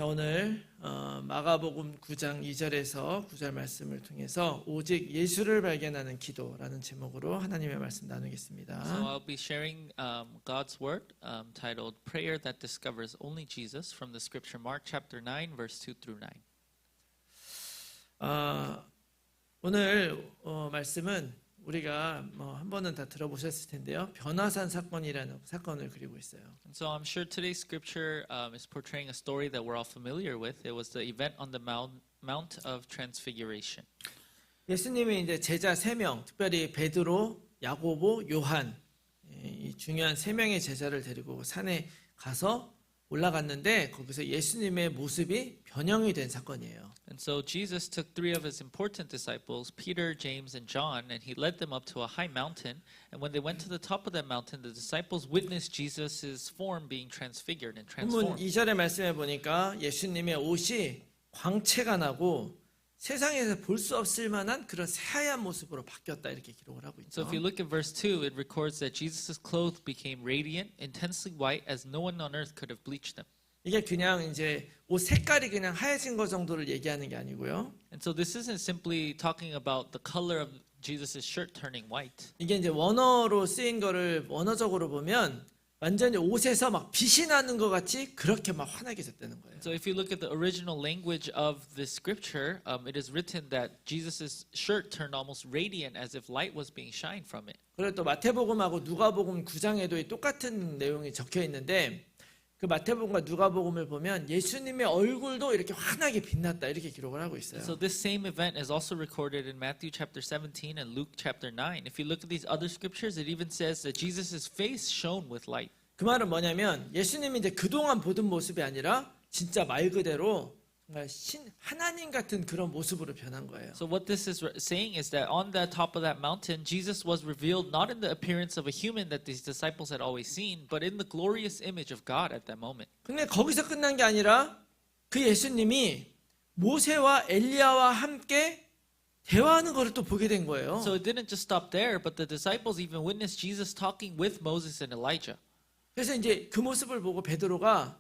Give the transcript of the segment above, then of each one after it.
자, 오늘 마가복음 9장 2절에서 9절 말씀을 통해서 오직 예수를 발견하는 기도라는 제목으로 하나님의 말씀 나누겠습니다. So I'll be sharing God's word titled Prayer That Discovers Only Jesus from the scripture Mark chapter 9 verse 2 through 9. 오늘 말씀은 우리가 한 번은 다 들어보셨을 텐데요. 변화산 사건이라는 사건을 그리고 있어요. And so I'm sure today's scripture is portraying a story that we're all familiar with. It was the event on the Mount of Transfiguration. 예수님이 이제 제자 3명, 특별히 베드로, 야고보, 요한 이 중요한 3명의 제자를 데리고 산에 가서 올라갔는데 거기서 예수님의 모습이 변형이 된 사건이에요. And so Jesus took three of his important disciples, Peter, James, and John, and he led them up to a high mountain. And when they went to the top of that mountain, the disciples witnessed Jesus' form being transfigured and 본문 transformed. 2절의 말씀에 보니까 예수님의 옷이 광채가 나고 세상에서 볼 수 없을 만한 그런 새하얀 모습으로 바뀌었다 이렇게 기록을 하고 있죠. So if you look at verse 2, it records that Jesus' clothes became radiant, intensely white, as no one on earth could have bleached them. 이게 그냥 이제 옷 색깔이 그냥 하얘진 거 정도를 얘기하는 게 아니고요. And so this isn't simply talking about the color of Jesus' shirt turning white. 이게 이제 원어로 쓰인 거를 원어적으로 보면 완전히 옷에서 막 빛이 나는 것 같이 그렇게 막 환하게 됐다는 거예요. So if you look at the original language of this scripture, it is written that Jesus' shirt turned almost radiant as if light was being shined from it. 그리고 또 마태복음하고 누가복음 9장에도 똑같은 내용이 적혀 있는데 그 마태복음과 누가복음을 보면 예수님의 얼굴도 이렇게 환하게 빛났다 이렇게 기록을 하고 있어요. So this same event is also recorded in Matthew chapter 17 and Luke chapter 9. If you look at these other scriptures, it even says that Jesus' face shone with light. 그 말은 뭐냐면 예수님이 이제 그동안 보던 모습이 아니라 진짜 말 그대로 정말 하나님 같은 그런 모습으로 변한 거예요. So what this is saying is that on the top of that mountain, Jesus was revealed not in the appearance of a human that these disciples had always seen, but in the glorious image of God at that moment. 근데 거기서 끝난 게 아니라 그 예수님이 모세와 엘리야와 함께 대화하는 것을 또 보게 된 거예요. So it didn't just stop there, but the disciples even witnessed Jesus talking with Moses and Elijah. 그래서 이제 그 모습을 보고 베드로가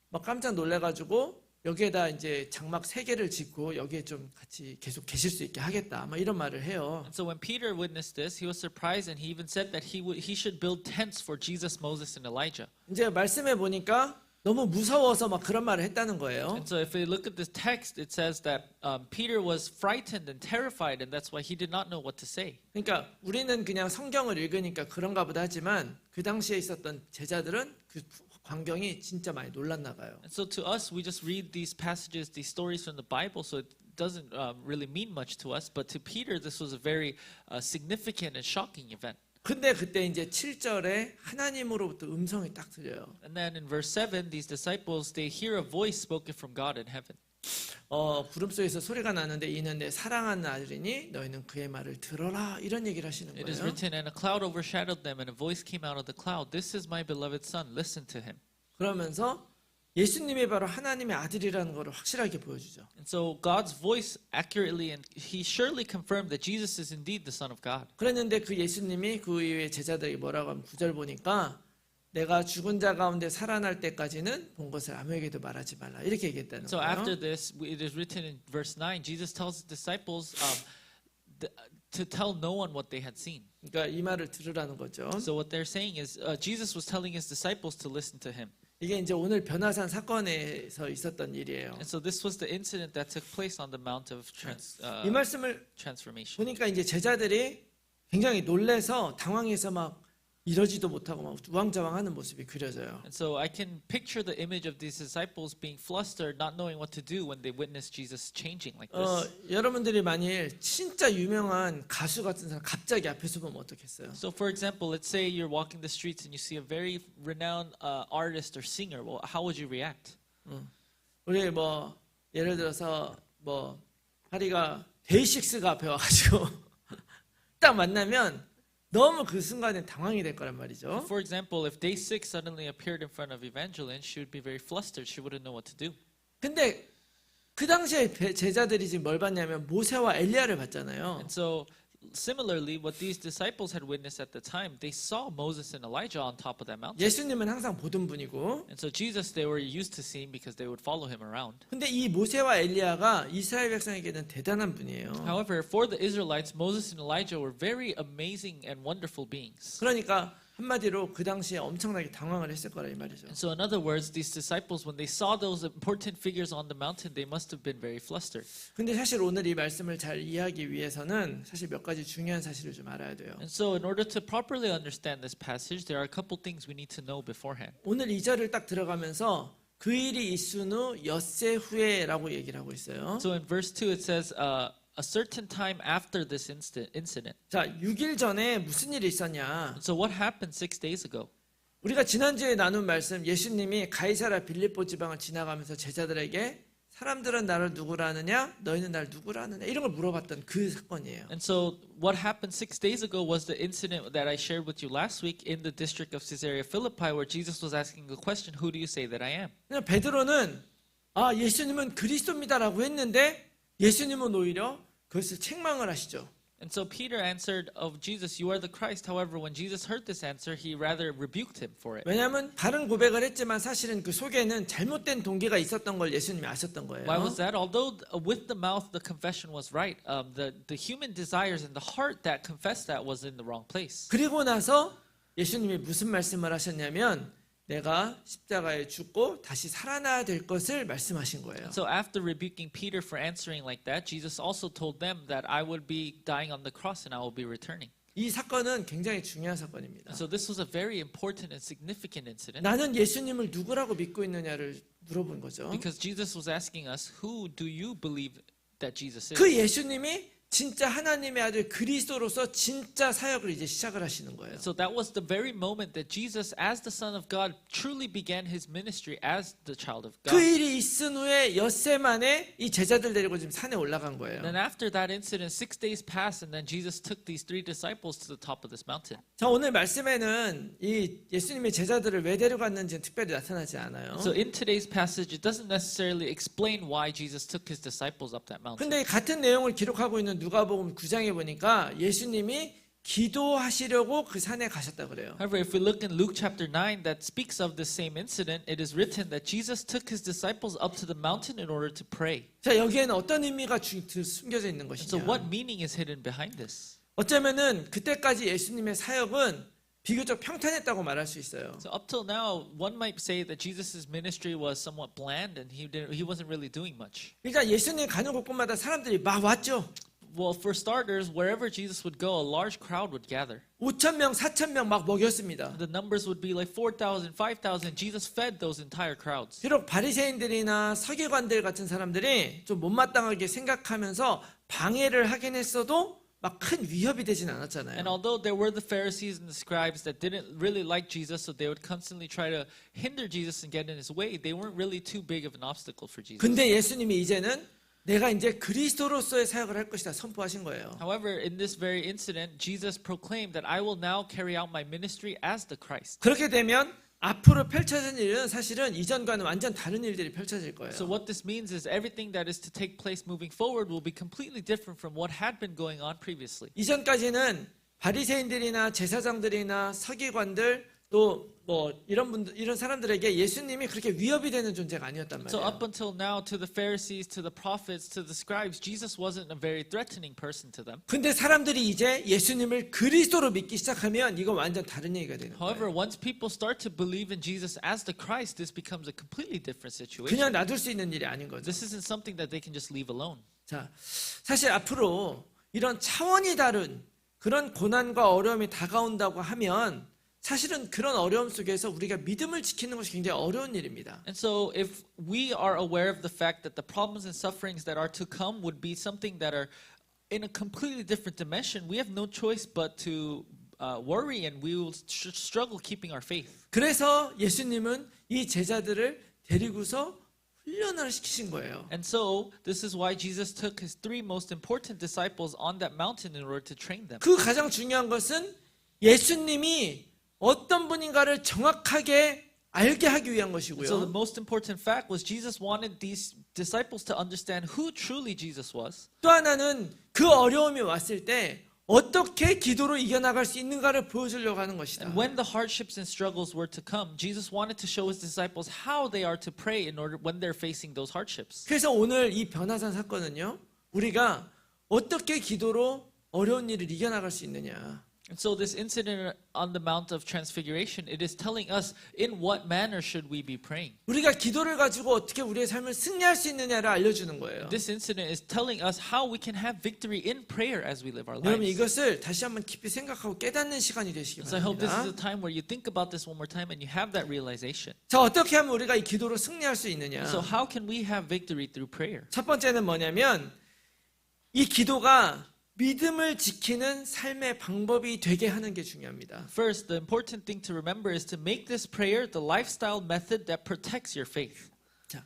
막 깜짝 놀래가지고 여기에다 이제 장막 3개를 짓고 여기에 좀 같이 계속 계실 수 있게 하겠다. 막 이런 말을 해요. And so when Peter witnessed this, he was surprised and he even said that he should build tents for Jesus, Moses, and Elijah. 이제 말씀해 보니까 너무 무서워서 막 그런 말을 했다는 거예요. And so if we look at this text, it says that Peter was frightened and terrified, and that's why he did not know what to say. 그러니까 우리는 그냥 성경을 읽으니까 그런가 보다 하지만 그 당시에 있었던 제자들은 그 광경이 진짜 많이 놀랐나 봐요. And so to us, we just read these passages, these stories from the Bible, so it doesn't really mean much to us. But to Peter, this was a very significant and shocking event. 근데 그때 이제 7절에 하나님으로부터 음성이 딱 들려요. And then in verse 7, these disciples, they hear a voice spoken from God in heaven. 구름 속에서 소리가 나는데 이는 내 사랑하는 아들이니 너희는 그의 말을 들어라 이런 얘기를 하시는 It is 거예요. written, and a cloud overshadowed them, and a voice came out of the cloud. This is my beloved son, listen to him. 그러면서 예수님이 바로 하나님의 아들이라는 것을 확실하게 보여주죠. And so God's voice accurately, and he surely confirmed that Jesus is indeed the Son of God. 그랬는데 그 예수님이 그 이후에 제자들이 뭐라고 하면 9절 보니까 내가 죽은 자 가운데 살아날 때까지는 본 것을 아무에게도 말하지 말라 이렇게 얘기했다는 So 거예요. after this, it is written in verse 9, Jesus tells his disciples to tell no one what they had seen. 그러니까 이 말을 들으라는 거죠. So what they're saying is Jesus was telling his disciples to listen to him. 이게 이제 오늘 변화산 사건에서 있었던 일이에요. And so this was the incident that took place on the Mount of 이 말씀을 Transformation. 보니까 이제 제자들이 굉장히 놀래서 당황해서 막 이러지도 못하고 막 우왕좌왕하는 모습이 그려져요. And so I can picture the image of these disciples being flustered, not knowing what to do when they witnessed Jesus changing like this. 여러분들이 만일 진짜 유명한 가수 같은 사람 갑자기 앞에서 보면 어떻겠어요? So for example, let's say you're walking the streets and you see a very renowned artist or singer. Well, how would you react? 우리 뭐 예를 들어서 뭐 하리가 데이식스가 앞에 와가지고 딱 만나면 너무 그 순간에 당황이 될 거란 말이죠. For example, if Day 6 suddenly appeared in front of Evangeline, she would be very flustered. She wouldn't know what to do. 근데 그 당시에 제자들이 지금 뭘 봤냐면 모세와 엘리야를 봤잖아요. And so similarly, what these disciples had witnessed at the time, they saw Moses and Elijah on top of that mountain. 예수님은 항상 보던 분이고, And so Jesus, they were used to seeing because they would follow him around. 근데 이 모세와 엘리야가 이스라엘 백성에게는 대단한 분이에요. However, for the Israelites, Moses and Elijah were very amazing and wonderful beings. 그러니까 한마디로 그 당시에 엄청나게 당황을 했을 거라 이 말이죠. And so, in other words, these disciples, when they saw those important figures on the mountain, they must have been very flustered. 근데 사실 오늘 이 말씀을 잘 이해하기 위해서는 사실 몇 가지 중요한 사실을 좀 알아야 돼요. And so, in order to properly understand this passage, there are a couple things we need to know beforehand. 오늘 이 절을 딱 들어가면서 그 일이 있은 후 엿새 후에라고 얘기를 하고 있어요. So, in verse 2, it says, a certain time after this incident. 자, 6일 전에 무슨 일이 있었냐? So, what happened 6 days ago? 우리가 지난주에 나눈 말씀, 예수님이 가이사라 빌립보 지방을 지나가면서 제자들에게 사람들은 나를 누구라 하느냐? 너희는 나를 누구라 하느냐? 이런 걸 물어봤던 그 사건이에요. And so, what happened 6 days ago was the incident that I shared with you last week in the district of Caesarea Philippi, where Jesus was asking the question, "Who do you say that I am?" 그냥 베드로는 예수님은 그리스도입니다라고 했는데 예수님은 오히려 그것을 책망을 하시죠. And so Peter answered of Jesus, "You are the Christ." However, when Jesus heard this answer, he rather rebuked him for it. 왜냐하면 바른 고백을 했지만 사실은 그 속에는 잘못된 동기가 있었던 걸 예수님이 아셨던 거예요. Why was that? Although with the mouth the confession was right, the human desires and the heart that confessed that was in the wrong place. 그리고 나서 예수님이 무슨 말씀을 하셨냐면 내가 십자가에 죽고 다시 살아나야 될 것을 말씀하신 거예요. So after rebuking Peter for answering like that, Jesus also told them that I would be dying on the cross and I will be returning. 이 사건은 굉장히 중요한 사건입니다. So this was a very important and significant incident 나는 예수님을 누구라고 믿고 있느냐를 물어본 거죠. because Jesus was asking us, "Who do you believe that Jesus is?" 그 예수님이 진짜 하나님의 아들 그리스도로서 진짜 사역을 이제 시작을 하시는 거예요. So that was the very moment that Jesus, as the Son of God, truly began his ministry as the child of 그 God. 일이 있은 후에 엿새 만에 이 제자들 데리고 지금 산에 올라간 거예요. Then after that incident, 6 days passed, and then Jesus took these 3 disciples to the top of this mountain. 자, 오늘 말씀에는 이 예수님의 제자들을 왜 데려갔는지는 특별히 나타나지 않아요. So in today's passage, it doesn't necessarily explain why Jesus took his disciples up that mountain. 근데 같은 내용을 기록하고 있는 누가복음 9장에 보니까 예수님이 기도하시려고 그 산에 가셨다 그래요. However, if we look in Luke chapter 9 that speaks of the same incident, it is written that Jesus took his disciples up to the mountain in order to pray. 자, 여기에는 어떤 의미가 숨겨져 있는 And so 것이냐? what meaning is hidden behind this? 어쩌면은 그때까지 예수님의 사역은 비교적 평탄했다고 말할 수 있어요. So up till now, one might say that Jesus' ministry was somewhat bland and he wasn't really doing much. 그러니까 예수님 가는 곳곳마다 사람들이 막 왔죠. Well, for starters, wherever Jesus would go, a large crowd would gather. 5,000명, 4,000명 막 먹였습니다. The numbers would be like 4,000, 5,000. Jesus fed those entire crowds. 비록 바리새인들이나 서기관들 같은 사람들이 좀 못마땅하게 생각하면서 방해를 하긴 했어도 막 큰 위협이 되진 And 않았잖아요. although there were the Pharisees and the scribes that didn't really like Jesus, so they would constantly try to hinder Jesus and get in his way, they weren't really too big of an obstacle for Jesus. 근데 예수님이 이제는 내가 이제 그리스도로서의 사역을 할 것이다 선포하신 거예요. However, in this very incident, Jesus proclaimed that I will now carry out my ministry as the Christ. 그렇게 되면 앞으로 펼쳐진 일은 사실은 이전과는 완전 다른 일들이 펼쳐질 거예요. So what this means is everything that is to take place moving forward will be completely different from what had been going on previously. 이전까지는 바리새인들이나 제사장들이나 서기관들 또 뭐 이런 사람들에게 예수님이 그렇게 위협이 되는 존재가 아니었단 So up 말이에요. until now, to the Pharisees, to the prophets, to the scribes, Jesus wasn't a very threatening person to them. 근데 사람들이 이제 예수님을 그리스도로 믿기 시작하면 이건 완전 다른 얘기가 되는 However, 거예요. once people start to believe in Jesus as the Christ, this becomes a completely different situation. 그냥 놔둘 수 있는 일이 아닌 거죠. This isn't something that they can just leave alone. 자, 사실 앞으로 이런 차원이 다른 그런 고난과 어려움이 다가온다고 하면 사실은 그런 어려움 속에서 우리가 믿음을 지키는 것이 굉장히 어려운 일입니다. And so if we are aware of the fact that the problems and sufferings that are to come would be something that are in a completely different dimension, we have no choice but to worry and we will struggle keeping our faith. 그래서 예수님은 이 제자들을 데리고서 훈련을 시키신 거예요. And so this is why Jesus took his 3 most important disciples on that mountain in order to train them. 그 가장 중요한 것은 예수님이 어떤 분인가를 정확하게 알게 하기 위한 So the 것이고요. most important fact was Jesus wanted these disciples to understand who truly Jesus was. 또 하나는 그 어려움이 왔을 때 어떻게 기도로 이겨나갈 수 있는가를 보여주려고 하는 것이다. And when the hardships and struggles were to come, Jesus wanted to show his disciples how they are to pray in order when they're facing those hardships. 그래서 오늘 이 변화산 사건은요, 우리가 어떻게 기도로 어려운 일을 이겨나갈 수 있느냐. And so this incident on the Mount of Transfiguration, it is telling us in what manner should we be praying. 우리가 기도를 가지고 어떻게 우리의 삶을 승리할 수 있느냐를 알려주는 거예요. This incident is telling us how we can have victory in prayer as we live our 여러분 lives. 이것을 다시 한번 깊이 생각하고 깨닫는 시간이 되시기 So I hope this is 바랍니다. a time where you think about this one more time and you have that realization. 자, 어떻게 하면 우리가 이 기도로 승리할 수 있느냐. So how can we have victory through prayer? 첫 번째는 뭐냐면 이 기도가 믿음을 지키는 삶의 방법이 되게 하는 게 중요합니다. First, the important thing to remember is to make this prayer the lifestyle method that protects your faith. 자,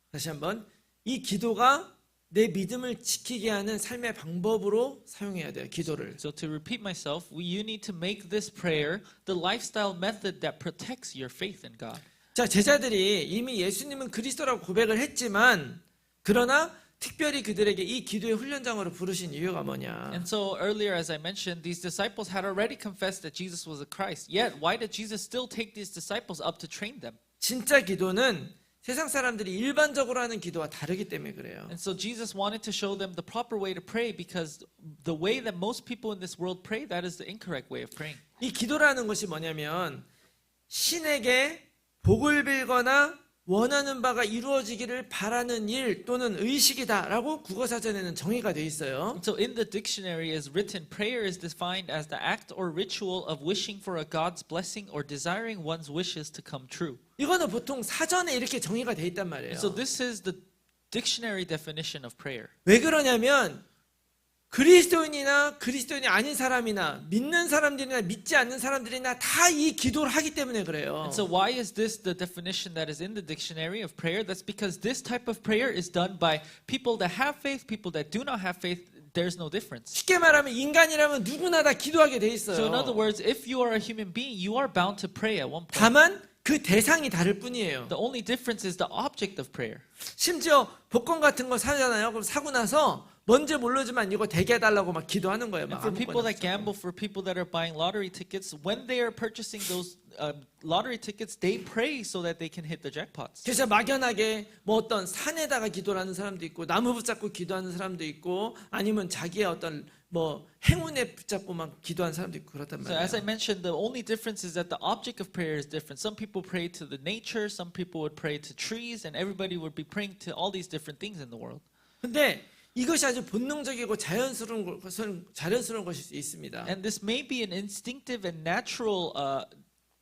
다시 한번 이 기도가 내 믿음을 지키게 하는 삶의 방법으로 사용해야 돼요. 기도를. So to repeat myself, you need to make this prayer the lifestyle method that protects your faith in God. 자, 제자들이 이미 예수님은 그리스도라고 고백을 했지만 그러나 특별히 그들에게 이 기도의 훈련장으로 부르신 이유가 뭐냐? And so earlier, as I mentioned, these disciples had already confessed that Jesus was the Christ. Yet, why did Jesus still take these disciples up to train them? 진짜 기도는 세상 사람들이 일반적으로 하는 기도와 다르기 때문에 그래요. And so Jesus wanted to show them the proper way to pray because the way that most people in this world pray, that is the incorrect way of praying. 이 기도라는 것이 뭐냐면 신에게 복을 빌거나 원하는 바가 이루어지기를 바라는 일 또는 의식이다라고 국어사전에는 정의가 돼 있어요. So in the dictionary is written, prayer is defined as the act or ritual of wishing for a God's blessing or desiring one's wishes to come true. 이거는 보통 사전에 이렇게 정의가 돼 있단 말이에요. So this is the dictionary definition of prayer. 왜 그러냐면 그리스도인이나 그리스도인이 아닌 사람이나 믿는 사람들이나 믿지 않는 사람들이나 다 이 기도를 하기 때문에 그래요. And so why is this the definition that is in the dictionary of prayer? That's because this type of prayer is done by people that have faith, people that do not have faith. There's no difference. 쉽게 말하면 인간이라면 누구나 다 기도하게 돼 있어요. So in other words, if you are a human being, you are bound to pray at one point. 다만 그 대상이 다를 뿐이에요. The only difference is the object of prayer. 심지어 복권 같은 거 사잖아요. 그럼 사고 나서 뭔지 모르지만 이거 되게 해달라고 막 기도하는 거예요. And 막 for people 아무거나 that gamble, for people that are buying lottery tickets, when they are purchasing those lottery tickets, they pray so that they can hit the jackpots. 그래서 막연하게 뭐 어떤 산에다가 기도를 하는 사람도 있고 나무 붙잡고 기도하는 사람도 있고 아니면 자기의 어떤 뭐 행운에 붙잡고만 기도하는 사람도 있고 그렇단 So as I 말이에요. mentioned, the only difference is that the object of prayer is different. Some people pray to the nature, some people would pray to trees, and everybody would be praying to all these different things in the world. 근데 이것이 아주 본능적이고 자연스러운 것일 수 있습니다. And this may be an instinctive and natural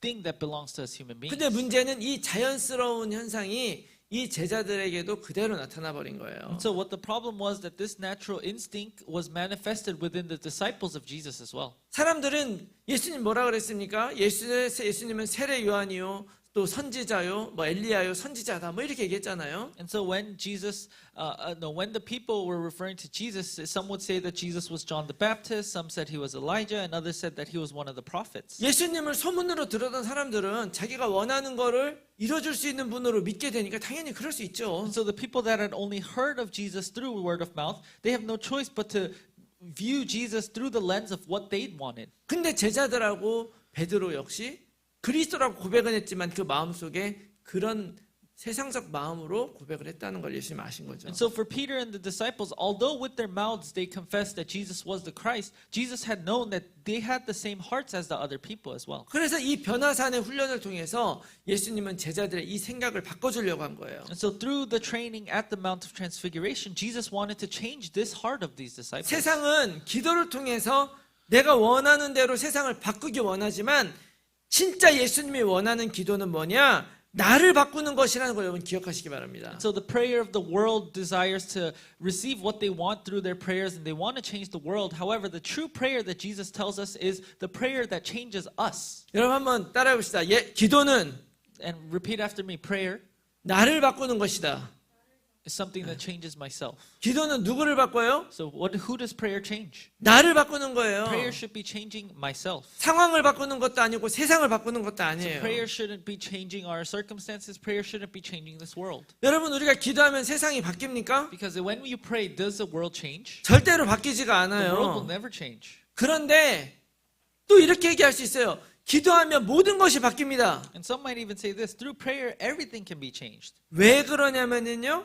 thing that belongs to us human beings. 근데 문제는 이 자연스러운 현상이 이 제자들에게도 그대로 나타나 버린 거예요. So what the problem was that this natural instinct was manifested within the disciples of Jesus as well. 사람들은 예수님 뭐라 그랬습니까? 예수님은 세례 요한이요, 또 선지자요, 뭐 엘리야요, 선지자다, 뭐 이렇게 얘기했잖아요. And so when when the people were referring to Jesus, some would say that Jesus was John the Baptist, some said he was Elijah, and others said that he was one of the prophets. 예수님을 소문으로 들었던 사람들은 자기가 원하는 거를 이뤄줄 수 있는 분으로 믿게 되니까 당연히 그럴 수 있죠. And so the people that had only heard of Jesus through word of mouth, they have no choice but to view Jesus through the lens of what they wanted. 근데 제자들하고 베드로 역시 그리스도라고 고백은 했지만 그 마음속에 그런 세상적 마음으로 고백을 했다는 걸 예수님 아신 거죠. And so for Peter and the disciples, although with their mouths they confessed that Jesus was the Christ, Jesus had known that they had the same hearts as the other people as well. 그래서 이 변화산의 훈련을 통해서 예수님은 제자들의 이 생각을 바꿔주려고 한 거예요. And so through the training at the Mount of Transfiguration, Jesus wanted to change this heart of these disciples. 세상은 기도를 통해서 내가 원하는 대로 세상을 바꾸기 원하지만 진짜 예수님이 원하는 기도는 뭐냐? 나를 바꾸는 것이라는 걸 여러분 기억하시기 바랍니다. So the prayer of the world desires to receive what they want through their prayers and they want to change the world. However, the true prayer that Jesus tells us is the prayer that changes us. 여러분 한번 따라해 봅시다. 기도는 And repeat after me, prayer 나를 바꾸는 것이다. is something that changes myself. 기도는 누구를 바꿔요? So who does prayer change? 나를 바꾸는 거예요. Prayer should be changing myself. 상황을 바꾸는 것도 아니고 세상을 바꾸는 것도 아니에요. Prayer shouldn't be changing our circumstances. Prayer shouldn't be changing this world. 여러분 우리가 기도하면 세상이 바뀝니까? Because when you pray, does the world change? 절대로 바뀌지가 The world will 않아요. never change. 그런데 또 이렇게 얘기할 수 있어요. 기도하면 모든 것이 바뀝니다. And some might even say this, through prayer, everything can be changed. 왜 그러냐면요.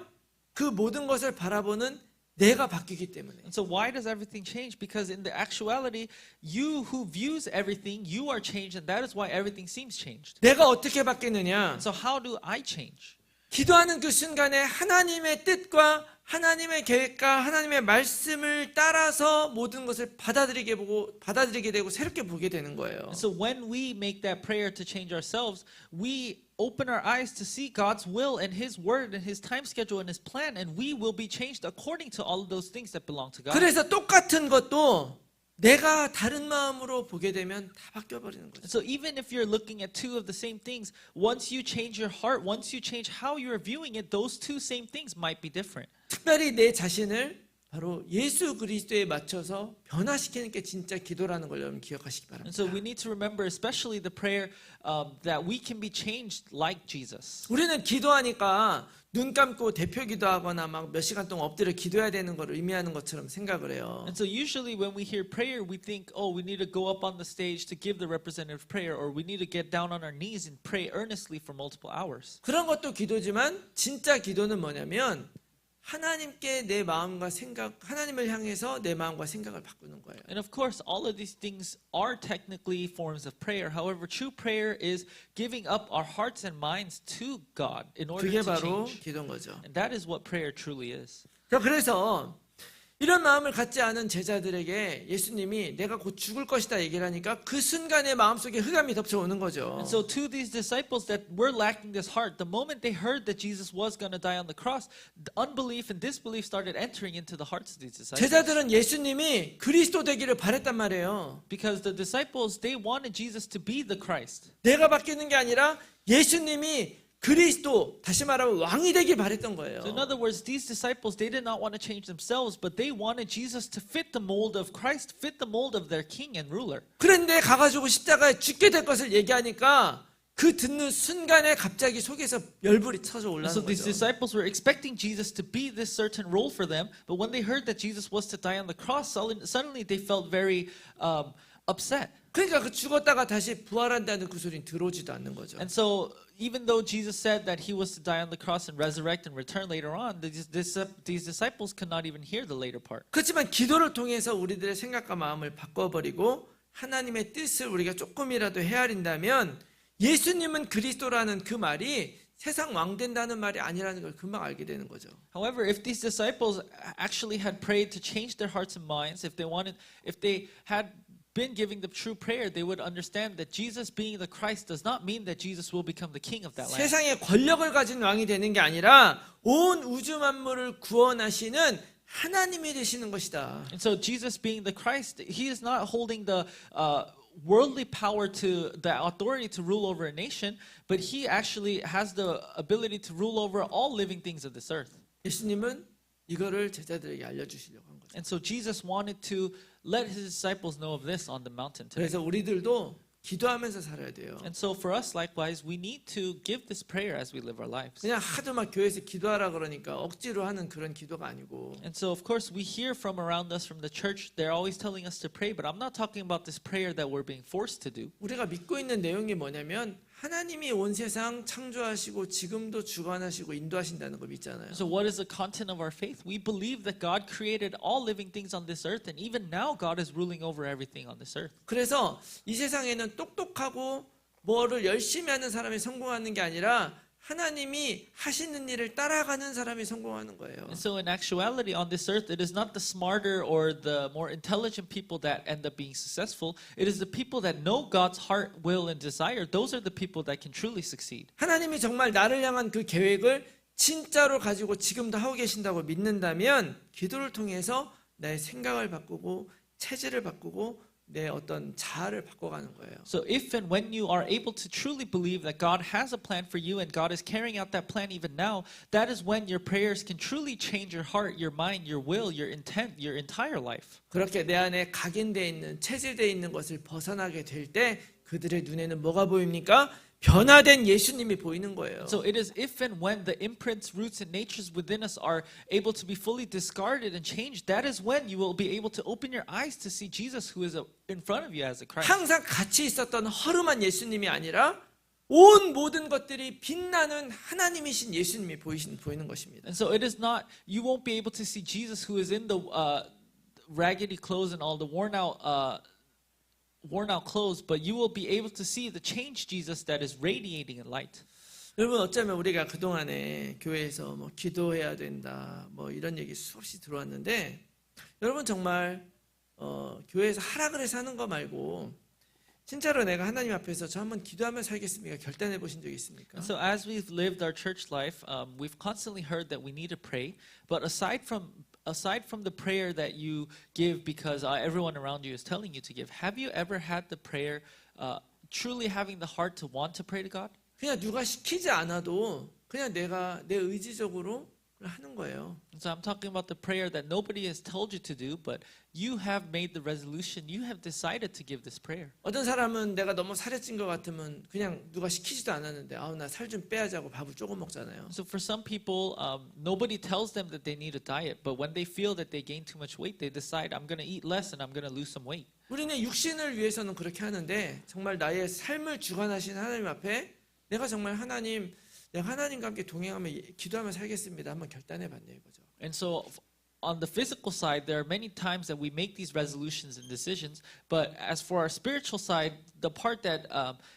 그 모든 것을 바라보는 내가 바뀌기 때문에. And so why does everything change? Because in the actuality, you who views everything, you are changed, and that is why everything seems changed. 내가 어떻게 바뀌느냐? And so how do I change? 기도하는 그 순간에 하나님의 뜻과 하나님의 계획과 하나님의 말씀을 따라서 모든 것을 받아들이게 되고 새롭게 보게 되는 거예요. And so when we make that prayer to change ourselves, we open our eyes to see God's will and His word and His time schedule and His plan, and we will be changed according to all of those things that belong to God. 그래서 똑같은 것도 내가 다른 마음으로 보게 되면 다 바뀌어 버리는 거죠. So even if you're looking at two of the same things, once you change your heart, once you change how you're viewing it, those two same things might be different. 특별히 내 자신을 바로 예수 그리스도에 맞춰서 변화시키는 게 진짜 기도라는 걸 여러분 기억하시기 바랍니다. And so we need to remember, especially the prayer, that we can be changed like Jesus. 우리는 기도하니까 눈 감고 대표 기도하거나 막 몇 시간 동안 엎드려 기도해야 되는 걸 의미하는 것처럼 생각을 해요. And so usually when we hear prayer, we think, oh, we need to go up on the stage to give the representative prayer, or we need to get down on our knees and pray earnestly for multiple hours. 그런 것도 기도지만 진짜 기도는 뭐냐면 하나님께 내 마음과 생각, 하나님을 향해서 내 마음과 생각을 바꾸는 거예요. And of course, all of these things are technically forms of prayer. However, true prayer is giving up our hearts and minds to God in order 그게 to 바로 change. 기도인 거죠. And that is what prayer truly is. 자, 그래서 이런 마음을 갖지 않은 제자들에게 예수님이 내가 곧 죽을 것이다 얘기를 하니까 그 순간에 마음속에 흑암이 덮쳐오는 거죠. And so to these disciples that were lacking this heart, the moment they heard that Jesus was going to die on the cross, the unbelief and disbelief started entering into the hearts of these disciples. 제자들은 예수님이 그리스도 되기를 바랬단 말이에요. Because the disciples, they wanted Jesus to be the Christ. 내가 바뀌는 게 아니라 예수님이 그리스도, 다시 말하면 왕이 되길 바랬던 거예요. So in other words, these disciples, they did not want to change themselves, but they wanted Jesus to fit the mold of Christ, fit the mold of their king and ruler. 그런데 가가지고 십자가에 죽게 될 것을 얘기하니까 그 듣는 순간에 갑자기 속에서 열불이 쳐져 And 올라오는 so these 거죠. disciples were expecting Jesus to be this certain role for them, but when they heard that Jesus was to die on the cross, suddenly they felt very upset. 그러니까 그 죽었다가 다시 부활한다는 그 소리는 들어오지도 않는 거죠. And so even though Jesus said that He was to die on the cross and resurrect and return later on, these disciples could not even hear the later part. 그렇지만 기도를 통해서 우리들의 생각과 마음을 바꿔버리고 하나님의 뜻을 우리가 조금이라도 헤아린다면 예수님은 그리스도라는 그 말이 세상 왕 된다는 말이 아니라는 걸 금방 알게 되는 거죠. However, if these disciples actually had prayed to change their hearts and minds, if they had been giving the true prayer, they would understand that Jesus being the Christ does not mean that Jesus will become the king of that land. 세상에 권력을 가진 왕이 되는 게 아니라 온 우주 만물을 구원하시는 하나님이 되시는 것이다. And so Jesus being the Christ, He is not holding the worldly power to the authority to rule over a nation, but He actually has the ability to rule over all living things of this earth. 예수님은 이거를 제자들에게 알려주시려고 한 거죠. And so Jesus wanted to let His disciples know of this on the mountain today. 그래서 우리들도 기도하면서 살아야 돼요. And so for us, likewise, we need to give this prayer as we live our lives. 그냥 하도 막 교회에서 기도하라 그러니까 억지로 하는 그런 기도가 아니고 And so, of course, we hear from around us from the church, they're always telling us to pray, but I'm not talking about this prayer that we're being forced to do. 우리가 믿고 있는 내용이 뭐냐면 하나님이 온 세상 창조하시고 지금도 주관하시고 인도하신다는 거 믿잖아요. So what is the content of our faith? We believe that God created all living things on this earth, and even now God is ruling over everything on this earth. 그래서 이 세상에는 똑똑하고 뭐를 열심히 하는 사람이 성공하는 게 아니라 하나님이 하시는 일을 따라가는 사람이 성공하는 거예요. And so in actuality on this earth, it is not the smarter or the more intelligent people that end up being successful. It is the people that know God's heart, will, and desire. Those are the people that can truly succeed. 하나님이 정말 나를 향한 그 계획을 진짜로 가지고 지금도 하고 계신다고 믿는다면 기도를 통해서 나의 생각을 바꾸고 체질을 바꾸고 내 어떤 자아를 바꿔가는 거예요. So if and when you are able to truly believe that God has a plan for you and God is carrying out that plan even now, that is when your prayers can truly change your heart, your mind, your will, your intent, your entire life. 그렇게 내 안에 각인되어 있는 체질되어 있는 것을 벗어나게 될 때 그들의 눈에는 뭐가 보입니까? 변화된 예수님이 보이는 거예요. So it is if and when the imprints, roots, and natures within us are able to be fully discarded and changed, that is when you will be able to open your eyes to see Jesus who is in front of you as a Christ. 항상 같이 있었던 허름한 예수님이 아니라 온 모든 것들이 빛나는 하나님이신 예수님이 보이는 것입니다. And so it is not, you won't be able to see Jesus who is in the raggedy clothes and all the worn out clothes, but you will be able to see the changed Jesus that is radiating in light. 여러분 어쩌면 우리가 그동안에 교회에서 뭐 기도해야 된다 뭐 이런 얘기 수없이 들어왔는데 여러분 정말 교회에서 하라 그래 사는 거 말고 진짜로 내가 하나님 앞에서 저 한번 기도하며 살겠습니까? 결단해 보신 적이 있습니까? And so as we've lived our church life, we've constantly heard that we need to pray, but aside from the prayer that you give because everyone around you is telling you to give, have you ever had the prayer truly having the heart to want to pray to God? 그냥 누가 시키지 않아도 그냥 내가 내 의지적으로 하는 거예요. So I'm talking about the prayer that nobody has told you to do, but you have made the resolution, you have decided to give this prayer. 어떤 사람은 내가 너무 살이 찐 것 같으면 그냥 누가 시키지도 않았는데 나 살 좀 빼야자고 밥을 조금 먹잖아요. So for some people, nobody tells them that they need a diet, but when they feel that they gain too much weight, they decide I'm going to eat less and I'm going to lose some weight. 우리는 육신을 위해서는 그렇게 하는데 정말 나의 삶을 주관하신 하나님 앞에 내가 정말 내가 하나님과 함께 동행하며 기도하며 살겠습니다. 한번 결단해 봤네요, 이거죠. And so on the physical side, there are many times that we make these resolutions and decisions, but as for our spiritual side, the part that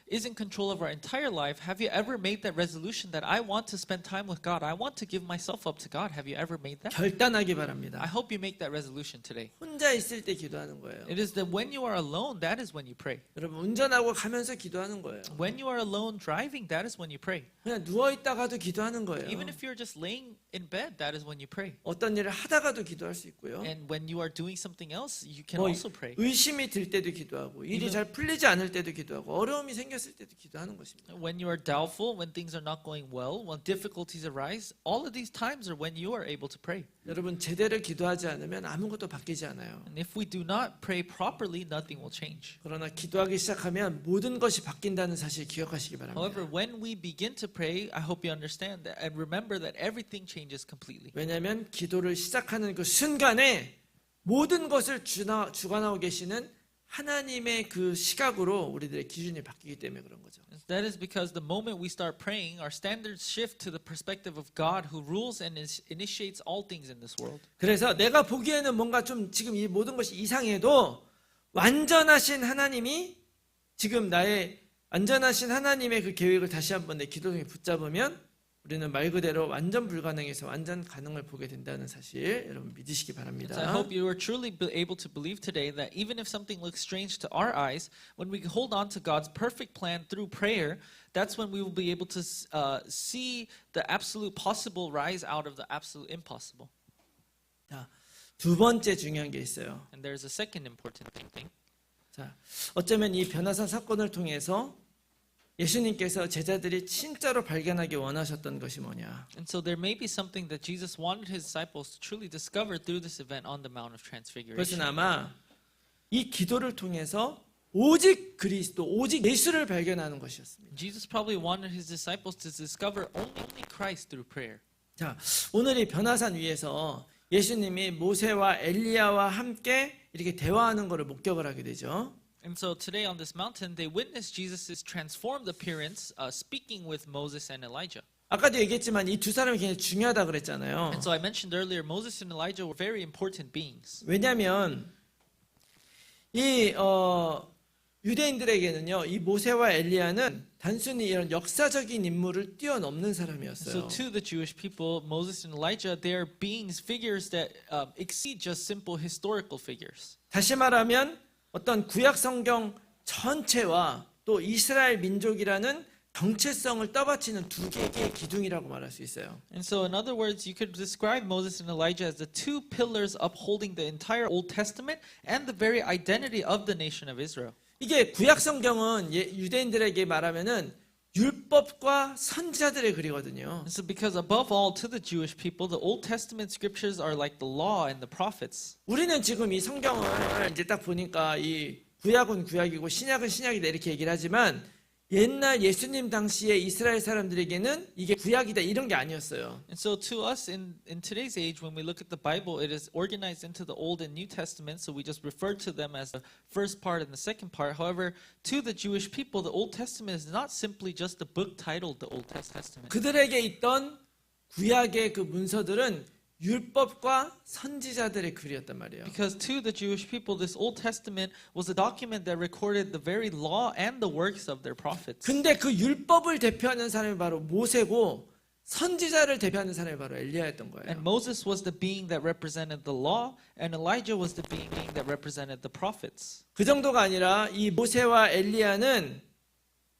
is in control of our entire life, have you ever made that resolution that I want to spend time with God? I want to give myself up to God. Have you ever made that? 결단하기 I 바랍니다. hope you make that resolution today. 혼자 있을 때 기도하는 거예요. It is that when you are alone, that is when you pray. 여러분 운전하고 가면서 기도하는 거예요. When you are alone driving, that is when you pray. 그냥 누워 있다가도 기도하는 거예요. Even if you're just laying in bed, that is when you pray. 어떤 일을 하다가도 기도할 수 있고요. And when you are doing something else, you can 뭐 also pray. 의심이 들 때도 기도하고 일이 잘 풀리지 않을 때도 기도하고 어려움이 생겼을 때도 기도하는 것입니다. When you are doubtful, when things are not going well, when difficulties arise, all of these times are when you are able to pray. 여러분 제대로 기도하지 않으면 아무것도 바뀌지 않아요. And if we do not pray properly, nothing will change. 그러나 기도하기 시작하면 모든 것이 바뀐다는 사실 기억하시기 바랍니다. However, when we begin to pray, I hope you understand that and remember that everything changes completely. 왜냐하면 기도를 시작하는 그 순간에 모든 것을 주관하고 계시는 하나님의 그 시각으로 우리들의 기준이 바뀌기 때문에 그런 거죠. That is because the moment we start praying, our standards shift to the perspective of God who rules and initiates all things in this world. 그래서 내가 보기에는 뭔가 좀 지금 이 모든 것이 이상해도 완전하신 하나님이 지금 나의 완전하신 하나님의 그 계획을 다시 한번 내 기도에 붙잡으면 우리는 말 그대로 완전 불가능에서 완전 가능을 보게 된다는 사실 여러분 믿으시기 So I 바랍니다. hope you are truly able to believe today that even if something looks strange to our eyes, when we hold on to God's perfect plan through prayer, that's when we will be able to see the absolute possible rise out of the absolute impossible. 자, 두 번째 중요한 게 있어요. And there's a second important thing. 자, 어쩌면 이 변화산 사건을 통해서 예수님께서 제자들이 진짜로 발견하기 원하셨던 것이 뭐냐? And so there may be something that Jesus wanted his disciples to truly discover through this event on the Mount of 그것은 Transfiguration. 아마 이 기도를 통해서 오직 그리스도, 오직 예수를 발견하는 것이었습니다. Jesus probably wanted his disciples to discover only Christ through prayer. 자, 오늘 이 변화산 위에서 예수님이 모세와 엘리야와 함께 이렇게 대화하는 것을 목격을 하게 되죠. And so today on this mountain, they witnessed Jesus' transformed appearance, speaking with Moses and Elijah. 아까도 얘기했지만 이 두 사람이 굉장히 중요하다 그랬잖아요. And so I mentioned earlier, Moses and Elijah were very important beings. 왜냐하면 이 유대인들에게는요, 이 모세와 엘리야는 단순히 이런 역사적인 인물을 뛰어넘는 사람이었어요. So to the Jewish people, Moses and Elijah, they are beings, figures that exceed just simple historical figures. 다시 말하면 어떤 구약 성경 전체와 또 이스라엘 민족이라는 정체성을 떠받치는 두 개의 기둥이라고 말할 수 있어요. And so in other words, you could describe Moses and Elijah as the two pillars upholding the entire Old Testament and the very identity of the nation of Israel. 이게 구약 성경은 유대인들에게 말하면은 율법과 선지자들의 글이거든요. And so because above all to the Jewish people, the Old Testament scriptures are like the law and the prophets. 우리는 지금 이 성경을 이제 딱 보니까 이 구약은 구약이고 신약은 신약이다 이렇게 얘기를 하지만 옛날 예수님 당시에 이스라엘 사람들에게는 이게 구약이다 이런 게 아니었어요. And so to us in today's age, when we look at the Bible, it is organized into the Old and New Testament, so we just refer to them as the first part and the second part. However, to the Jewish people, the Old Testament is not simply just a book titled the Old Testament. 그들에게 있던 구약의 그 문서들은 율법과 선지자들의 글이었단 말이에요. Because to the Jewish people, this Old Testament was a document that recorded the very law and the works of their prophets. 근데 그 율법을 대표하는 사람이 바로 모세고 선지자를 대표하는 사람이 바로 엘리야였던 거예요. And Moses was the being that represented the law, and Elijah was the being that represented the prophets. 그 정도가 아니라 이 모세와 엘리야는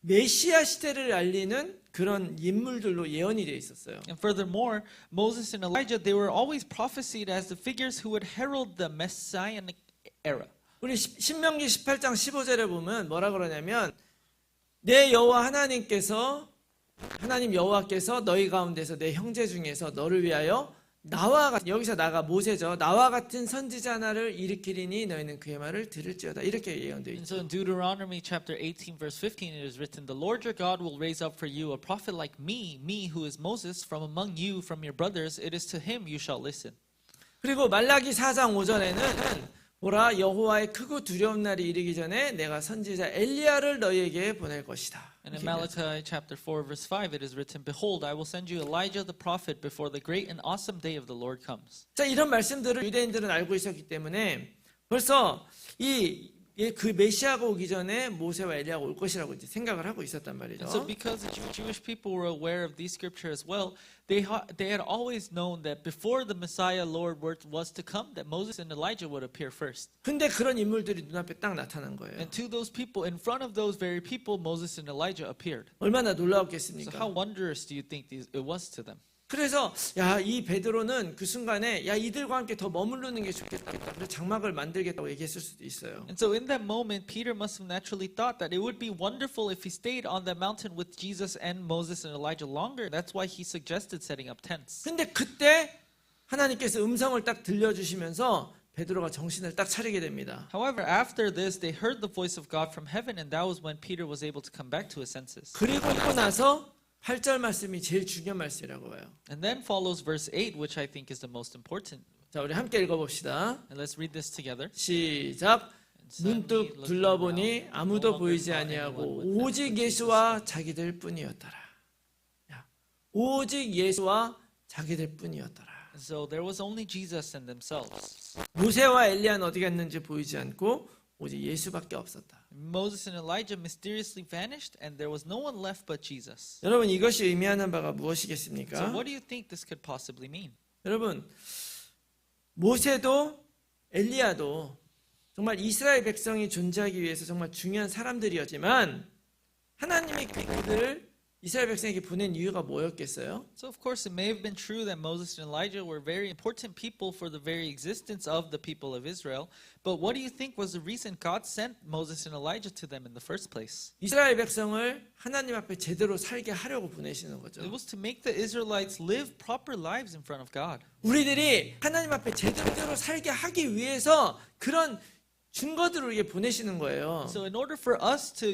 메시아 시대를 알리는 그런 인물들로 예언이 되어 있었어요. And furthermore, Moses and Elijah, they were always prophesied as the figures who would herald the messianic era. 우리 신명기 18장 15절에 보면 뭐라 그러냐면 내 여호와 하나님 여호와께서 너희 가운데서 내 형제 중에서 너를 위하여 나와 같은 여기서 나가 모세죠. 나와 같은 선지자 하나를 일으키리니 너희는 그의 말을 들을지어다. 이렇게 예언되어 And 있죠. so in Deuteronomy chapter 18 verse 15 it is written, the Lord your God will raise up for you a prophet like me who is Moses, from among you, from your brothers. It is to him you shall listen. 그리고 말라기 4장 5절에는 보라 여호와의 크고 두려운 날이 이르기 전에 내가 선지자 엘리야를 너희에게 보낼 것이다. And in Malachi chapter 4 verse 5 it is written, behold, I will send you Elijah the prophet before the great and awesome day of the Lord comes. 자, 이런 말씀들을 유대인들은 알고 있었기 때문에 벌써 그 메시아가 오기 전에 모세와 엘리야가 올 것이라고 이제 생각을 하고 있었단 말이죠. And so because the Jewish people were aware of these scriptures as well, they had always known that before the Messiah Lord was to come, that Moses and Elijah would appear first. 근데 그런 인물들이 눈앞에 딱 나타난 거예요. And to those people, in front of those very people, Moses and Elijah appeared. 얼마나 So 놀라웠겠습니까? how wondrous do you think it was to them? 그래서 이 베드로는 그 순간에 이들과 함께 더 머무르는 게 좋겠다. 그래서 장막을 만들겠다고 얘기했을 수도 있어요. And so in that moment, Peter must have naturally thought that it would be wonderful if he stayed on that mountain with Jesus and Moses and Elijah longer. That's why he suggested setting up tents. 근데 그때 하나님께서 음성을 딱 들려주시면서 베드로가 정신을 딱 차리게 됩니다. However, after this, they heard the voice of God from heaven, and that was when Peter was able to come back to his senses. 그리고 나서 8절 말씀이 제일 중요한 말씀이라고 봐요. And then follows verse 8, which I think is the most important. 자, 우리 함께 읽어봅시다. And let's read this together. 시작. 문득 둘러보니 아무도 보이지 아니하고 오직 예수와 자기들 뿐이었더라. 오직 예수와 자기들 뿐이었더라. So there was only Jesus and themselves. 모세와 엘리야는 어디 갔는지 보이지 않고 오직 예수밖에 없었다. Moses and Elijah mysteriously vanished, and there was no one left but Jesus. 여러분 이것이 의미하는 바가 So 무엇이겠습니까? what do you think this could possibly mean? 여러분 모세도 엘리야도 정말 이스라엘 백성이 존재하기 위해서 정말 중요한 사람들이었지만 하나님이 그들을 이스라엘 백성에게 보낸 이유가 뭐였겠어요? So of course it may have been true that Moses and Elijah were very important people for the very existence of the people of Israel, but what do you think was the reason God sent Moses and Elijah to them in the first place? 이스라엘 백성을 하나님 앞에 제대로 살게 하려고 보내시는 거죠. It was to make the Israelites live proper lives in front of God. 우리들이 하나님 앞에 제대로 살게 하기 위해서 그런 증거들을 우리에게 보내시는 거예요. So in order for us to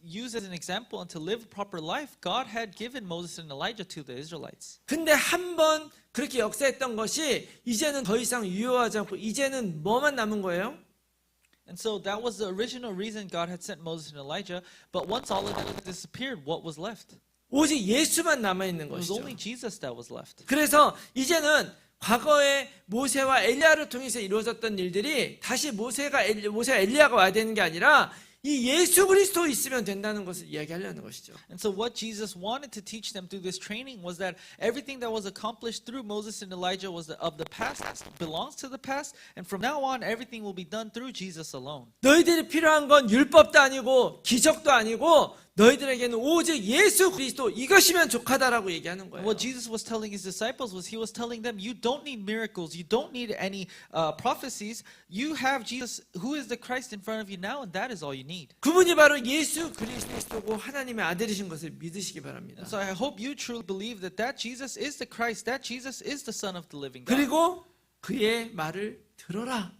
use as an example and to live a proper life, God had given Moses and Elijah to the Israelites. 근데 한 번 그렇게 역사했던 것이 이제는 더 이상 유효하지 않고 이제는 뭐만 남은 거예요? And so that was the original reason God had sent Moses and Elijah, but once all of that disappeared, what was left? 오직 예수만 남아 있는 It was 것이죠. only Jesus that was left. 그래서 이제는 과거에 모세와 엘리야를 통해서 이루어졌던 일들이 다시 모세와 엘리야가 와야 되는 게 아니라 이 예수 그리스도 있으면 된다는 것을 이야기하려는 것이죠. And so what Jesus wanted to teach them through this training was that everything that was accomplished through Moses and Elijah was of the past, belongs to the past, and from now on everything will be done through Jesus alone. 너희들이 필요한 건 율법도 아니고 기적도 아니고 너희들에게는 오직 예수 그리스도 이것이면 족하다라고 얘기하는 거예요. And what Jesus was telling his disciples was he was telling them, you don't need miracles, you don't need any prophecies. You have Jesus, who is the Christ in front of you now, and that is all you need. 그분이 바로 예수 그리스도고 하나님의 아들이신 것을 믿으시기 바랍니다. And so I hope you truly believe that Jesus is the Christ, that Jesus is the Son of the living God. 그리고 그의 말을 들어라.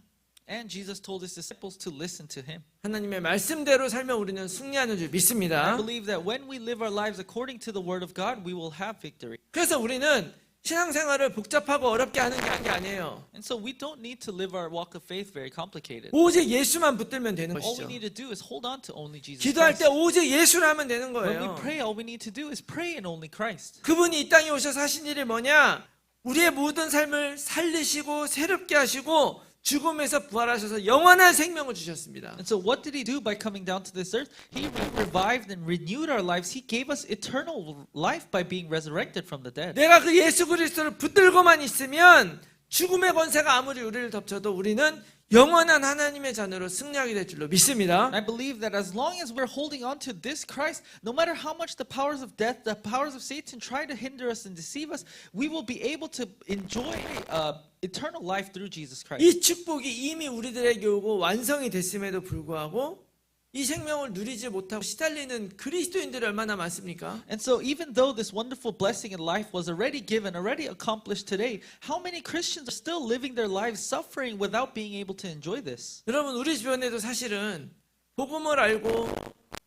and Jesus told his disciples to listen to him. 하나님의 말씀대로 살면 우리는 승리하는 줄 I 믿습니다. believe that when we live our lives according to the word of God, we will have victory. 그래서 우리는 신앙생활을 복잡하고 어렵게 하는 게 아니에요. And so we don't need to live our walk of faith very complicated. 오직 예수만 붙들면 되는 All we 것이죠. need to do is hold on to only Jesus 기도할 Christ. 때 오직 예수를 하면 되는 When we 거예요. pray, all we need to do is pray in only Christ. 그분이 이 땅에 오셔서 하신 일이 뭐냐? 우리의 모든 삶을 살리시고 새롭게 하시고 죽음에서 부활하셔서 영원한 생명을 주셨습니다. And so what did he do by coming down to this earth? He revived and renewed our lives. He gave us eternal life by being resurrected from the dead. 내가 그 예수 그리스도를 붙들고만 있으면 죽음의 권세가 아무리 우리를 덮쳐도 우리는 영원한 하나님의 자녀로 승리하게 될 줄로 믿습니다. And I believe that as long as we're holding on to this Christ, no matter how much the powers of death, the powers of Satan try to hinder us and deceive us, we will be able to enjoy eternal life through Jesus Christ. 이 축복이 이미 우리들에게 오고 완성이 됐음에도 불구하고 이 생명을 누리지 못하고 시달리는 그리스도인들이 얼마나 많습니까? And so even though this wonderful blessing in life was already given, already accomplished today, how many Christians are still living their lives suffering without being able to enjoy this? 여러분 우리 주변에도 사실은 복음을 알고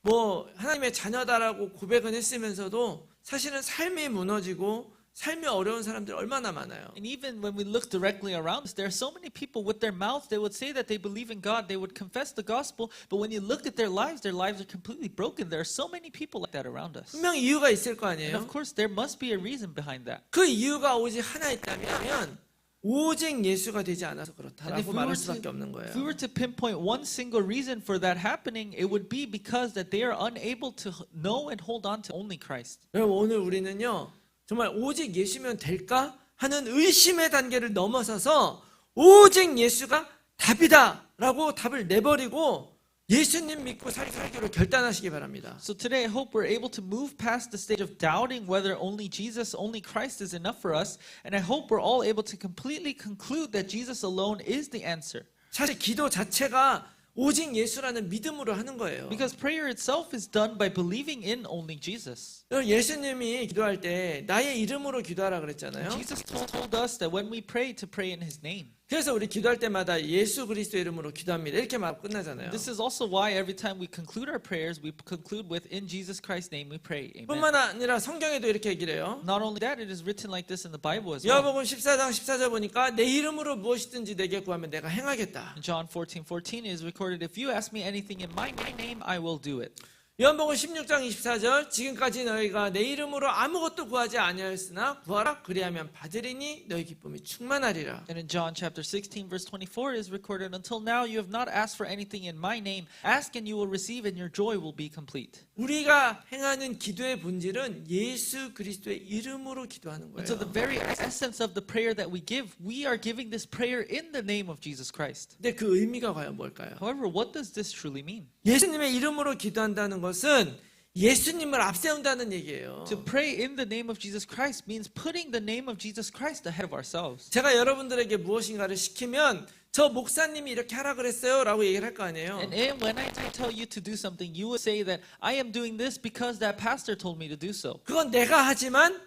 뭐 하나님의 자녀다라고 고백은 했으면서도 사실은 삶이 무너지고 삶이 어려운 사람들이 얼마나 많아요. And even when we look directly around us, there are so many people with their mouths, they would say that they believe in God, they would confess the gospel, but when you look at their lives are completely broken. There are so many people like that around us. 분명히 이유가 있을 거 And 아니에요. of course, there must be a reason behind that. 그 이유가 오직 하나 있다면 오직 예수가 되지 않아서 And 그렇다라고 말할 수밖에 없는 if we 거예요. were to pinpoint one single reason for that happening, it would be because that they are unable to know and hold on to only Christ. 여러분 오늘 우리는요 정말 오직 예수면 될까 하는 의심의 단계를 넘어서서 오직 예수가 답이다라고 답을 내버리고 예수님 믿고 살기로 결단하시기 바랍니다. So today I hope we're able to move past the stage of doubting whether only Jesus, only Christ is enough for us, and I hope we're all able to completely conclude that Jesus alone is the answer. 사실 기도 자체가 오직 예수라는 믿음으로 하는 거예요. Because prayer itself is done by believing in only Jesus. 예수님이 기도할 때 나의 이름으로 기도하라 그랬잖아요. Jesus told us that when we pray to pray in His name. 그래서 우리 기도할 때마다 예수 그리스도 이름으로 기도합니다. 이렇게 말하고 끝나잖아요. This is also why every time we conclude our prayers, we conclude with in Jesus Christ's name we pray. Amen. 뿐만 아니라 성경에도 이렇게 얘기를 해요. Not only that, it is written like this in the Bible as well. 요한복음 14장 14절 보니까 내 이름으로 무엇이든지 내게 구하면 내가 행하겠다. In John 14:14 is recorded, if you ask me anything in my name, I will do it. 요한복음 16장 24절 지금까지 너희가 내 이름으로 아무것도 구하지 아니하였으나 구하라 그리하면 받으리니 너희 기쁨이 충만하리라. And in John chapter 16 verse 24 is recorded, until now you have not asked for anything in my name. Ask and you will receive and your joy will be complete. 우리가 행하는 기도의 본질은 예수 그리스도의 이름으로 기도하는 And so the 거예요. very essence of the prayer that we give, we are giving this prayer in the name of Jesus Christ. 근데 그 의미가 과연 뭘까요? However, what does this truly mean? 예수님의 이름으로 기도한다는 것은 예수님을 앞세운다는 얘기예요. To pray in the name of Jesus Christ means putting the name of Jesus Christ ahead of ourselves. 제가 여러분들에게 무엇인가를 시키면 저 목사님이 이렇게 하라 그랬어요 라고 얘기를 할 거 아니에요. And when I tell you to do something, you would say that I am doing this because that pastor told me to do so. 그건 내가 하지만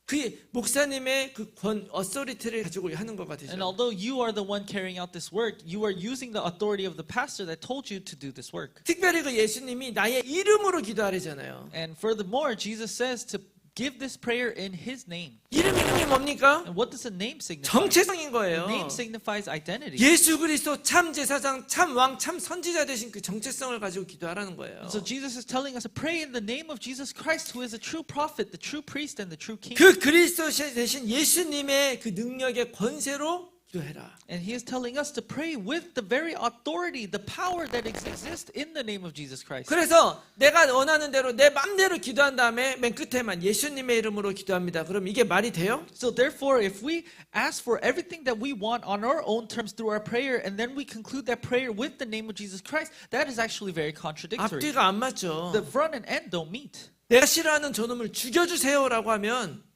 그 목사님의 그 어소리티를 가지고 하는 거가 And 되죠. although you are the one carrying out this work, you are using the authority of the pastor that told you to do this work. 특별히 그 예수님이 나의 이름으로 기도하래잖아요. And furthermore, Jesus says to give this prayer in His name. 이름이 뭡니까? And what does the name signify? 정체성인 The 거예요. name signifies identity. 예수 그리스도 참 제사장, 참 왕, 참 선지자 되신 그 정체성을 가지고 기도하라는 거예요. And so Jesus is telling us to pray in the name of Jesus Christ, who is a true prophet, the true priest, and the true king. 그 그리스도 대신 예수님의 그 능력의 권세로 기도해라. And He is telling us to pray with the very authority, the power that exists in the name of Jesus Christ. 그래서 내가 원하는 대로 내 맘대로 기도한 다음에 맨 끝에만 예수님의 이름으로 기도합니다. 그럼 이게 말이 돼요? So therefore, if we ask for everything that we want on our own terms through our prayer, and then we conclude that prayer with the name of Jesus Christ, that is actually very contradictory. 앞뒤가 안 맞죠. The front and end don't meet. 내가 싫어하는 저놈을 죽여주세요라고 하면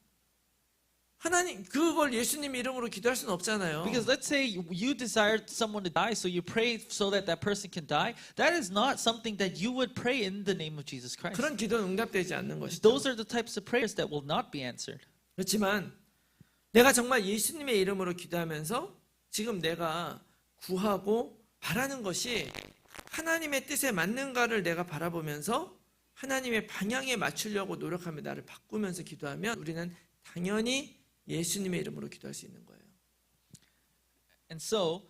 하나님 그걸 예수님 이름으로 기도할 수는 없잖아요. Because let's say you desire someone to die, so you pray so that that person can die. That is not something that you would pray in the name of Jesus Christ. 그런 기도는 응답되지 않는 것이죠. Those are the types of prayers that will not be answered. 그렇지만 내가 정말 예수님의 이름으로 기도하면서 지금 내가 구하고 바라는 것이 하나님의 뜻에 맞는가를 내가 바라보면서 하나님의 방향에 맞추려고 노력하며 나를 바꾸면서 기도하면 우리는 당연히 예수님의 이름으로 기도할 수 있는 거예요. And so,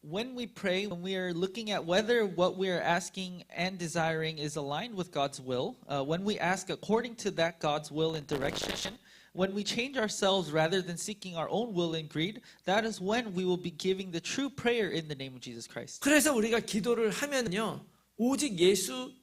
when we pray, when we are looking at whether what we are asking and desiring is aligned with God's will, when we ask according to that God's will and direction, when we change ourselves rather than seeking our own will and greed, that is when we will be giving the true prayer in the name of Jesus Christ. 그래서 우리가 기도를 하면요, 오직 예수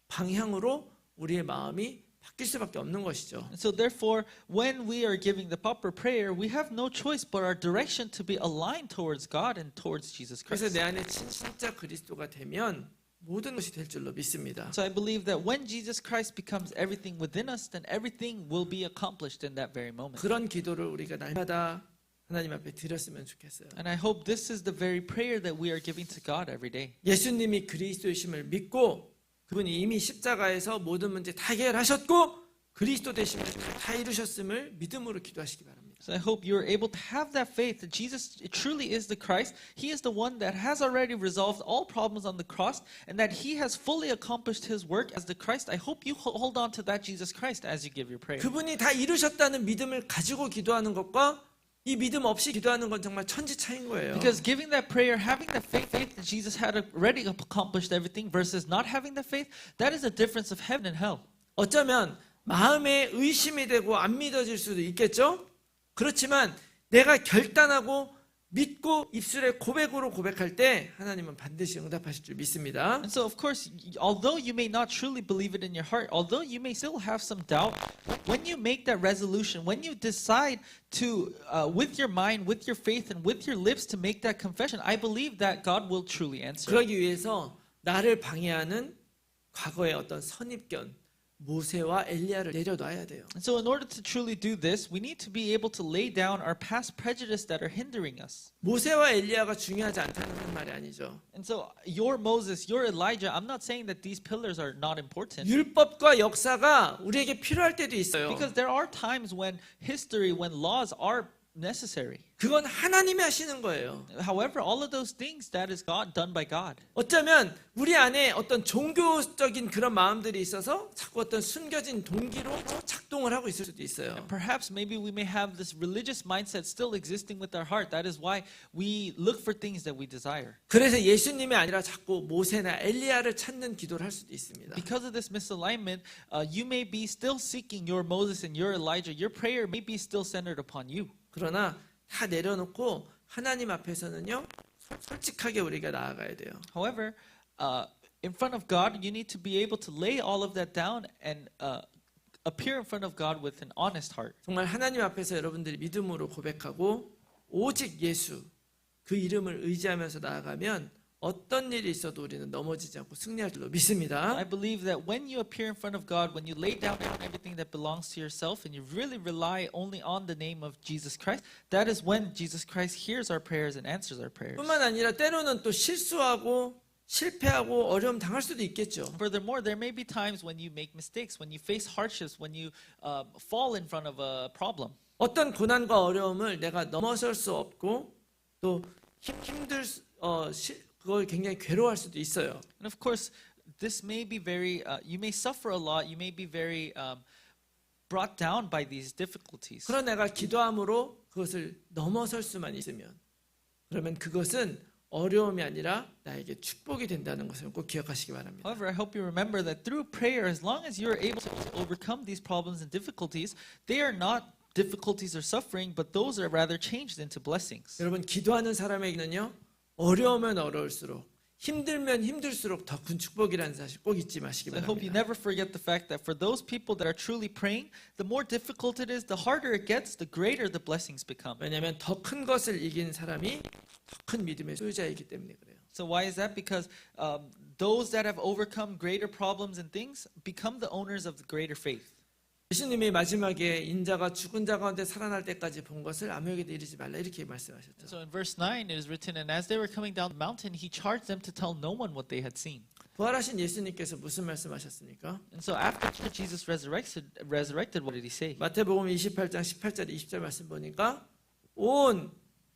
방향으로 우리의 마음이 바뀔 수밖에 없는 것이죠. And so therefore, when we are giving the proper prayer, we have no choice but our direction to be aligned towards God and towards Jesus 그래서 Christ. 내 안에 진짜 그리스도가 되면 모든 것이 될 줄로 믿습니다. So I believe that when Jesus Christ becomes everything within us, then everything will be accomplished in that very moment. 그런 기도를 우리가 날마다 하나님 앞에 드렸으면 좋겠어요. And I hope this is the very prayer that we are giving to God every day. 예수님이 그리스도이심을 믿고 그분이 이미 십자가에서 모든 문제 다 해결하셨고 그리스도 되심을 다 이루셨음을 믿음으로 기도하시기 바랍니다. So I hope you're able to have that faith that Jesus truly is the Christ. He is the one that has already resolved all problems on the cross and that he has fully accomplished his work as the Christ. I hope you hold on to that Jesus Christ as you give your prayer. 그분이 다 이루셨다는 믿음을 가지고 기도하는 것과 이 믿음 없이 기도하는 건 정말 천지 차이인 거예요. Because giving that prayer, having that faith that Jesus had already accomplished everything versus not having that faith, that is a difference of heaven and hell. 어쩌면 마음에 의심이 되고 안 믿어질 수도 있겠죠? 그렇지만 내가 결단하고 믿고 입술에 고백으로 고백할 때 하나님은 반드시 응답하실 줄 믿습니다. And so, of course, although you may not truly believe it in your heart, although you may still have some doubt, when you make that resolution, when you decide to, with your mind, with your faith, and with your lips to make that confession, I believe that God will truly answer. 그러기 위해서 나를 방해하는 과거의 어떤 선입견, 모세와 엘리야를 내려놔야 돼요. And so in order to truly do this, we need to be able to lay down our past prejudice that are hindering us. 모세와 엘리야가 중요하지 않다는 말이 아니죠. And so your Moses, your Elijah, I'm not saying that these pillars are not important. 율법과 역사가 우리에게 필요할 때도 있어요. Because there are times when history, when laws are necessary. 그건 하나님이 하시는 거예요. However, all of those things, that is God, done by God. 어쩌면 우리 안에 어떤 종교적인 그런 마음들이 있어서 자꾸 어떤 숨겨진 동기로 작동을 하고 있을 수도 있어요. Perhaps maybe we may have this religious mindset still existing with our heart. That is why we look for things that we desire. 그래서 예수님이 아니라 자꾸 모세나 엘리야를 찾는 기도를 할 수도 있습니다. Because of this misalignment, you may be still seeking your Moses and your Elijah. Your prayer may be still centered upon you. 그러나 다 내려놓고 하나님 앞에서는요 솔직하게 우리가 나아가야 돼요. However, in front of God, you need to be able to lay all of that down and appear in front of God with an honest heart. 정말 하나님 앞에서 여러분들이 믿음으로 고백하고 오직 예수 그 이름을 의지하면서 나아가면 어떤 일이 있어도 우리는 넘어지지 않고 승리할 줄로 믿습니다. I believe that when you appear in front of God, when you lay down everything that belongs to yourself and you really rely only on the name of Jesus Christ, that is when Jesus Christ hears our prayers and answers our prayers. 뿐만 아니라 때로는 또 실수하고 실패하고 어려움 당할 수도 있겠죠. Furthermore, there may be times when you make mistakes, when you face hardships, when you fall in front of a problem. 어떤 고난과 어려움을 내가 넘어설 수 없고 또 그걸 굉장히 괴로워할 수도 있어요. And of course, this may be very, you may suffer a lot, you may be very brought down by these difficulties. 그러나 내가 기도함으로 그것을 넘어설 수만 있으면 그러면 그것은 어려움이 아니라 나에게 축복이 된다는 것을 꼭 기억하시기 바랍니다. However, I hope you remember that through prayer, as long as you are able to overcome these problems and difficulties, they are not difficulties or suffering, but those are rather changed into blessings. 여러분 기도하는 사람에게는요 어려우면 어려울수록 힘들면 힘들수록 더 큰 축복이라는 사실 꼭 잊지 마시기 I hope you 바랍니다. never forget the fact that for those people that are truly praying, the more difficult it is, the harder it gets, the greater the blessings become. 왜냐하면 더 큰 것을 이긴 사람이 더 큰 믿음의 소유자이기 때문에 그래요. So why is that? Because those that have overcome greater problems and things become the owners of the greater faith. 예수님이 마지막에 인자가 죽은 자 가운데 살아날 때까지 본 것을 아무에게도 이르지 말라 이렇게 말씀하셨죠. So in verse 9 it is written, and as they were coming down the mountain, he charged them to tell no one what they had seen. 부활하신 예수님께서 무슨 말씀하셨습니까? And so after Jesus resurrected, what did he say? 마태복음 28장 18절 20절 말씀 보니까 온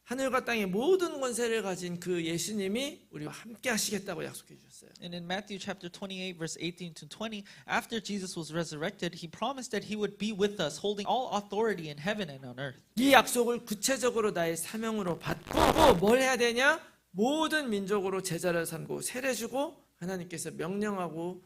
하늘과 땅의 모든 권세를 가진 그 예수님이 우리와 함께 하시겠다고 약속해 주셨어요. And in Matthew chapter 28 verse 18 to 20, after Jesus was resurrected, he promised that he would be with us, holding all authority in heaven and on earth. 이 약속을 구체적으로 나의 사명으로 받고 뭘 해야 되냐? 모든 민족으로 제자를 삼고 세례 주고 하나님께서 명령하고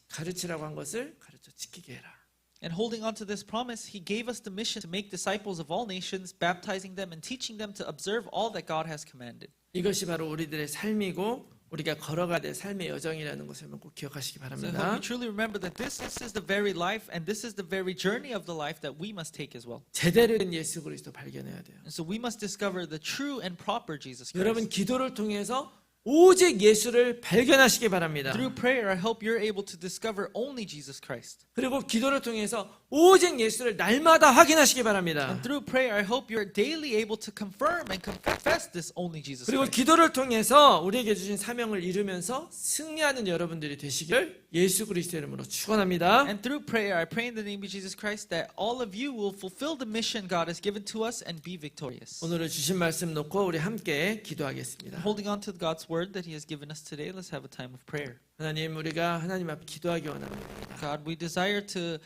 가르치라고 한 것을 가르쳐 지키게 해라. And holding on to this promise, he gave us the mission to make disciples of all nations, baptizing them and teaching them to observe all that God has commanded. 이것이 바로 우리들의 삶이고 우리가 걸어가야 될 삶의 여정이라는 것을 꼭 기억하시기 So I 바랍니다. hope you truly remember that this is the very life and this is the very journey of the life that we must take as well. 제대로 된 예수 그리스도 발견해야 돼요. And so we must discover the true and proper Jesus 여러분 Christ. 기도를 통해서 오직 예수를 발견하시기 바랍니다. Through prayer, I hope you're able to discover only Jesus Christ. 그리고 기도를 통해서 오직 예수를 날마다 확인하시기 바랍니다. And through prayer, I hope you're daily able to confirm and confess this only Jesus 그리고 Christ. 기도를 통해서 우리에게 주신 사명을 이루면서 승리하는 여러분들이 되시길 예수 그리스도의 이름으로 축원합니다. And through prayer, I pray in the name of Jesus Christ that all of you will fulfill the mission God has given to us and be victorious. 오늘 주신 말씀 놓고 우리 함께 기도하겠습니다. Holding on to God's word that He has given us today, let's have a time of prayer. 하나님 우리가 하나님 앞에 기도하기 원합니다. God, we desire to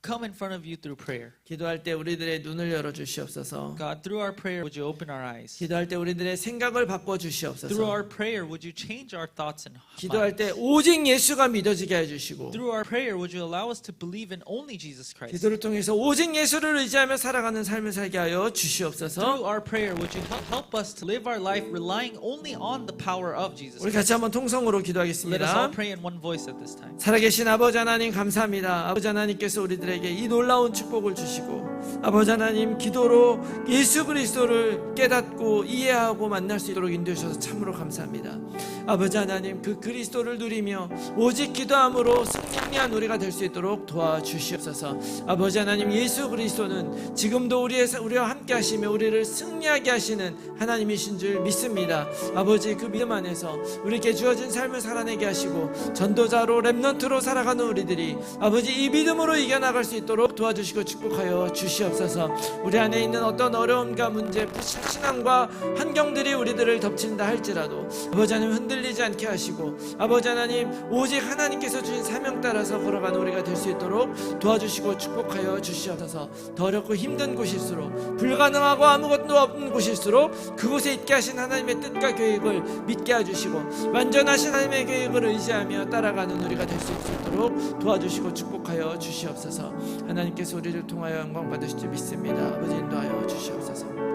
come in front of you through prayer. 기도할 때 우리들의 눈을 열어 주시옵소서. God, through our prayer, would you open our eyes? 기도할 때 우리들의 생각을 바꿔 Through 주시옵소서. our prayer, would you change our thoughts and 기도할 때 minds? 오직 예수가 믿어지게 해 주시고 Through our prayer, would you allow us to believe in only Jesus Christ? 기도를 통해서 오직 예수를 의지하며 살아가는 삶을 살게 하여 Through 주시옵소서. our prayer, would you help us to live our life relying only on the power of Jesus 우리 Christ? 같이 한번 통성으로 Let us all 기도하겠습니다. pray in one voice at this time. 살아계신 아버지 하나님 감사합니다. 아버지 하나님께서 우리들에게 이 놀라운 축복을 주시고 아버지 하나님 기도로 예수 그리스도를 깨닫고 이해하고 만날 수 있도록 인도해 주셔서 참으로 감사합니다. 아버지 하나님 그 그리스도를 누리며 오직 기도함으로 승리한 우리가 될 수 있도록 도와주시옵소서. 아버지 하나님 예수 그리스도는 지금도 우리와 함께 하시며 우리를 승리하게 하시는 하나님이신 줄 믿습니다. 아버지 그 믿음 안에서 우리에게 주어진 삶을 살아내게 하시고 전도자로 렘넌트로 살아가는 우리들이 아버지 이 믿음으로 이겨나갈 수 있도록 도와주시고 축복하여 주시옵소서. 우리 안에 있는 어떤 어려움과 문제, 불신앙과 환경들이 우리들을 덮친다 할지라도 아버지 하나님 흔들리지 않게 하시고 아버지 하나님 오직 하나님께서 주신 사명 따라서 걸어가는 우리가 될 수 있도록 도와주시고 축복하여 주시옵소서. 더 어렵고 힘든 곳일수록 불가능하고 아무것도 없는 곳일수록 그곳에 있게 하신 하나님의 뜻과 계획을 믿게 해주시고 완전하신 하나님의 계획을 의지하며 따라가는 우리가 될 수 있도록 도와주시고 축복하여 주시옵소서. 하나님께서 우리를 통하여 영광 받으실 줄 믿습니다. 아버지 인도하여 주시옵소서.